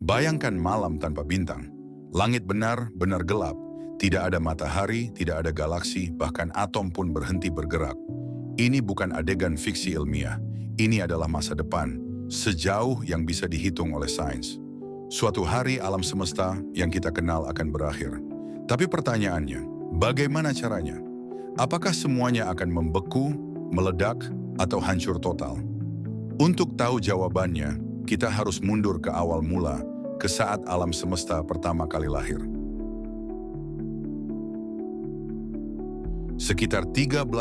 Bayangkan malam tanpa bintang. Langit benar-benar gelap. Tidak ada matahari, tidak ada galaksi, bahkan atom pun berhenti bergerak. Ini bukan adegan fiksi ilmiah. Ini adalah masa depan, sejauh yang bisa dihitung oleh sains. Suatu hari alam semesta yang kita kenal akan berakhir. Tapi pertanyaannya, bagaimana caranya? Apakah semuanya akan membeku, meledak, atau hancur total? Untuk tahu jawabannya, kita harus mundur ke awal mula, ke saat alam semesta pertama kali lahir. Sekitar 13,8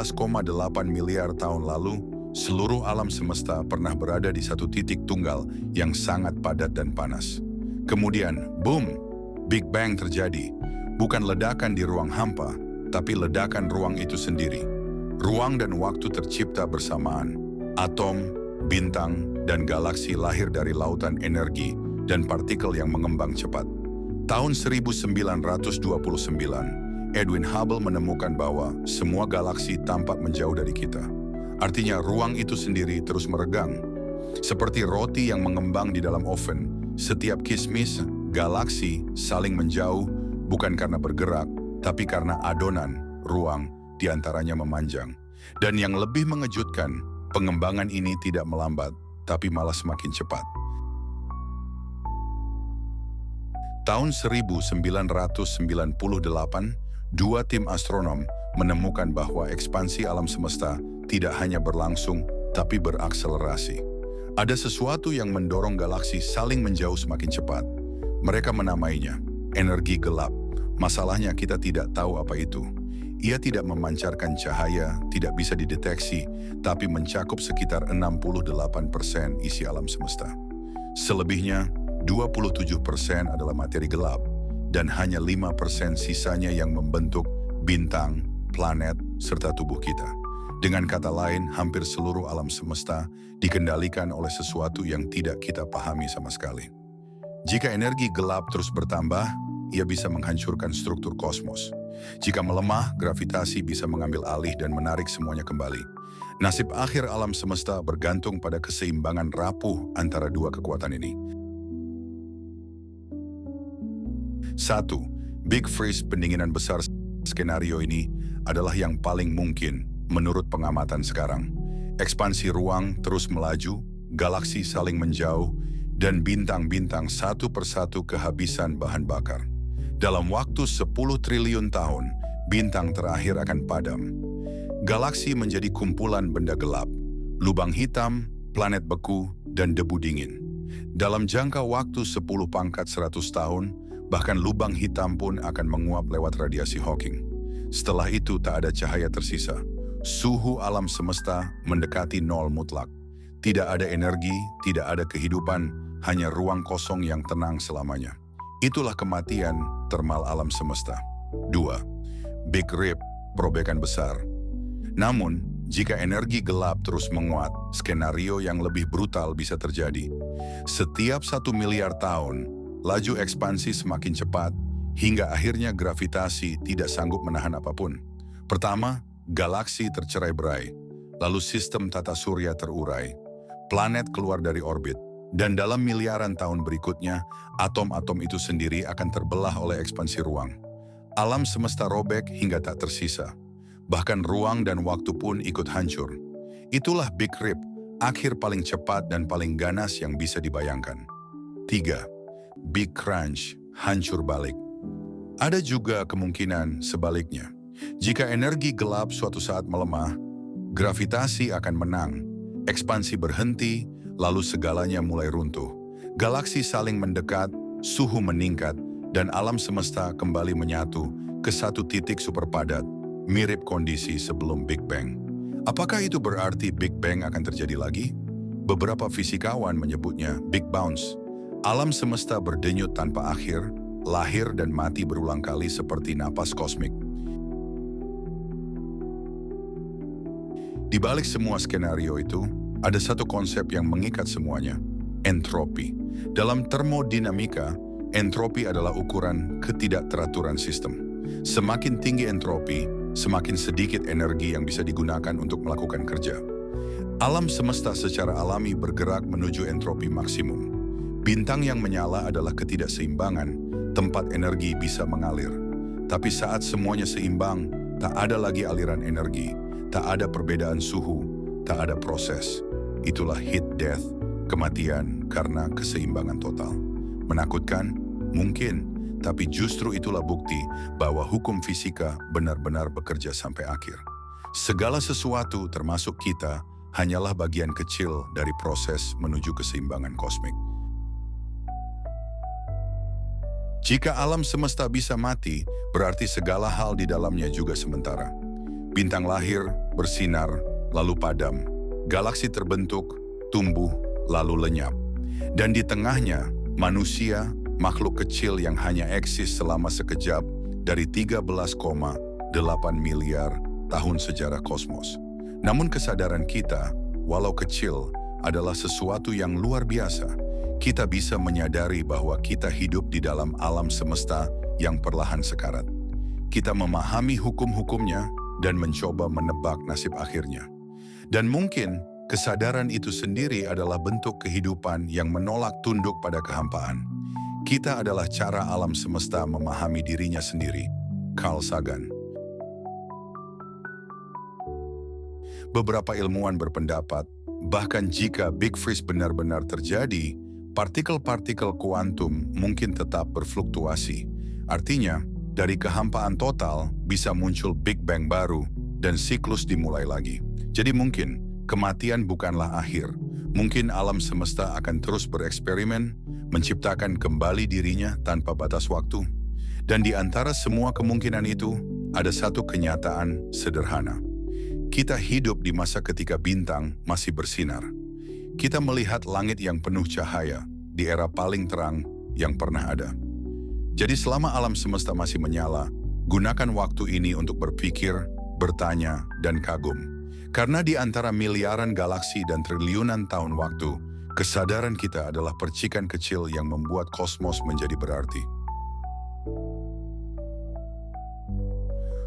miliar tahun lalu, seluruh alam semesta pernah berada di satu titik tunggal yang sangat padat dan panas. Kemudian, boom, Big Bang terjadi. Bukan ledakan di ruang hampa, tapi ledakan ruang itu sendiri. Ruang dan waktu tercipta bersamaan. Atom, bintang, dan galaksi lahir dari lautan energi dan partikel yang mengembang cepat. Tahun 1929, Edwin Hubble menemukan bahwa semua galaksi tampak menjauh dari kita. Artinya ruang itu sendiri terus meregang. Seperti roti yang mengembang di dalam oven, setiap kismis, galaksi saling menjauh bukan karena bergerak, tapi karena adonan, ruang, diantaranya memanjang. Dan yang lebih mengejutkan, pengembangan ini tidak melambat, tapi malah semakin cepat. Tahun 1998, dua tim astronom menemukan bahwa ekspansi alam semesta tidak hanya berlangsung, tapi berakselerasi. Ada sesuatu yang mendorong galaksi saling menjauh semakin cepat. Mereka menamainya energi gelap. Masalahnya kita tidak tahu apa itu. Ia tidak memancarkan cahaya, tidak bisa dideteksi, tapi mencakup sekitar 68% isi alam semesta. Selebihnya, 27% adalah materi gelap, dan hanya 5% sisanya yang membentuk bintang, planet, serta tubuh kita. Dengan kata lain, hampir seluruh alam semesta dikendalikan oleh sesuatu yang tidak kita pahami sama sekali. Jika energi gelap terus bertambah, ia bisa menghancurkan struktur kosmos. Jika melemah, gravitasi bisa mengambil alih dan menarik semuanya kembali. Nasib akhir alam semesta bergantung pada keseimbangan rapuh antara dua kekuatan ini. 1. Big Freeze, pendinginan besar. Skenario ini adalah yang paling mungkin menurut pengamatan sekarang. Ekspansi ruang terus melaju, galaksi saling menjauh, dan bintang-bintang satu persatu kehabisan bahan bakar. Dalam waktu 10 triliun tahun, bintang terakhir akan padam. Galaksi menjadi kumpulan benda gelap, lubang hitam, planet beku, dan debu dingin. Dalam jangka waktu 10⁻100 tahun, bahkan lubang hitam pun akan menguap lewat radiasi Hawking. Setelah itu tak ada cahaya tersisa. Suhu alam semesta mendekati nol mutlak. Tidak ada energi, tidak ada kehidupan, hanya ruang kosong yang tenang selamanya. Itulah kematian termal alam semesta. 2. Big Rip, perobekan besar. Namun, jika energi gelap terus menguat, skenario yang lebih brutal bisa terjadi. Setiap 1 miliar tahun, laju ekspansi semakin cepat, hingga akhirnya gravitasi tidak sanggup menahan apapun. Pertama, galaksi tercerai-berai, lalu sistem tata surya terurai, planet keluar dari orbit, dan dalam miliaran tahun berikutnya, atom-atom itu sendiri akan terbelah oleh ekspansi ruang. Alam semesta robek hingga tak tersisa. Bahkan ruang dan waktu pun ikut hancur. Itulah Big Rip, akhir paling cepat dan paling ganas yang bisa dibayangkan. 3. Big Crunch, hancur balik. Ada juga kemungkinan sebaliknya. Jika energi gelap suatu saat melemah, gravitasi akan menang, ekspansi berhenti, lalu segalanya mulai runtuh. Galaksi saling mendekat, suhu meningkat, dan alam semesta kembali menyatu ke satu titik super padat, mirip kondisi sebelum Big Bang. Apakah itu berarti Big Bang akan terjadi lagi? Beberapa fisikawan menyebutnya Big Bounce. Alam semesta berdenyut tanpa akhir, lahir dan mati berulang kali seperti napas kosmik. Di balik semua skenario itu, ada satu konsep yang mengikat semuanya, entropi. Dalam termodinamika, entropi adalah ukuran ketidakteraturan sistem. Semakin tinggi entropi, semakin sedikit energi yang bisa digunakan untuk melakukan kerja. Alam semesta secara alami bergerak menuju entropi maksimum. Bintang yang menyala adalah ketidakseimbangan, tempat energi bisa mengalir. Tapi saat semuanya seimbang, tak ada lagi aliran energi, tak ada perbedaan suhu, tak ada proses. Itulah heat death, kematian karena keseimbangan total. Menakutkan? Mungkin, tapi justru itulah bukti bahwa hukum fisika benar-benar bekerja sampai akhir. Segala sesuatu termasuk kita hanyalah bagian kecil dari proses menuju keseimbangan kosmik. Jika alam semesta bisa mati, berarti segala hal di dalamnya juga sementara. Bintang lahir, bersinar, lalu padam. Galaksi terbentuk, tumbuh, lalu lenyap. Dan di tengahnya, manusia, makhluk kecil yang hanya eksis selama sekejap dari 13,8 miliar tahun sejarah kosmos. Namun kesadaran kita, walau kecil, adalah sesuatu yang luar biasa. Kita bisa menyadari bahwa kita hidup di dalam alam semesta yang perlahan sekarat. Kita memahami hukum-hukumnya dan mencoba menebak nasib akhirnya. Dan mungkin kesadaran itu sendiri adalah bentuk kehidupan yang menolak tunduk pada kehampaan. Kita adalah cara alam semesta memahami dirinya sendiri. Carl Sagan. Beberapa ilmuwan berpendapat, bahkan jika Big Freeze benar-benar terjadi, partikel-partikel kuantum mungkin tetap berfluktuasi. Artinya, dari kehampaan total bisa muncul Big Bang baru dan siklus dimulai lagi. Jadi mungkin kematian bukanlah akhir. Mungkin alam semesta akan terus bereksperimen, menciptakan kembali dirinya tanpa batas waktu. Dan di antara semua kemungkinan itu, ada satu kenyataan sederhana. Kita hidup di masa ketika bintang masih bersinar. Kita melihat langit yang penuh cahaya di era paling terang yang pernah ada. Jadi selama alam semesta masih menyala, gunakan waktu ini untuk berpikir, bertanya, dan kagum. Karena di antara miliaran galaksi dan triliunan tahun waktu, kesadaran kita adalah percikan kecil yang membuat kosmos menjadi berarti.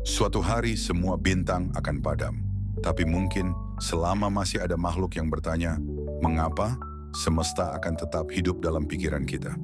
Suatu hari semua bintang akan padam. Tapi mungkin selama masih ada makhluk yang bertanya, mengapa semesta akan tetap hidup dalam pikiran kita.